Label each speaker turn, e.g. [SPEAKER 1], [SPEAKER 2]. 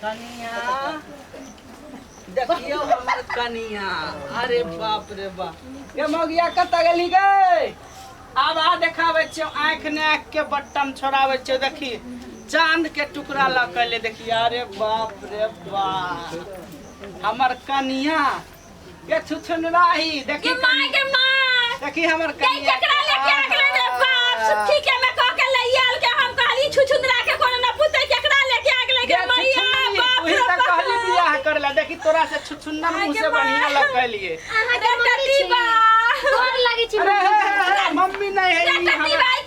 [SPEAKER 1] कनिया देखियो हमर कनिया। अरे बाप रे बाप ये मगिया कत गेली गे। अब आ देखावे छ आंख ने आंख के बट्टम छोड़ावे छ। देखी चांद के टुकड़ा लकले देखी। अरे बाप रे बाप हमर कनिया ये छुछुनराही देखी
[SPEAKER 2] मां के मां
[SPEAKER 1] देखी हमर कनिया
[SPEAKER 2] केकरा लेके आगले रे बाप। ठीक है मैं कह के लइयाल के हम कहली छुछुनरा के कोनो न पुते केकरा लेके आगले के मैया बाप
[SPEAKER 1] वही त कहली बियाह करला। देखी तोरा से छुछुन्ना मुंह से बढ़िया लगलिए।
[SPEAKER 2] अरे कती बा गोर लगी छी
[SPEAKER 1] अरे मम्मी नहीं है
[SPEAKER 2] कती भाई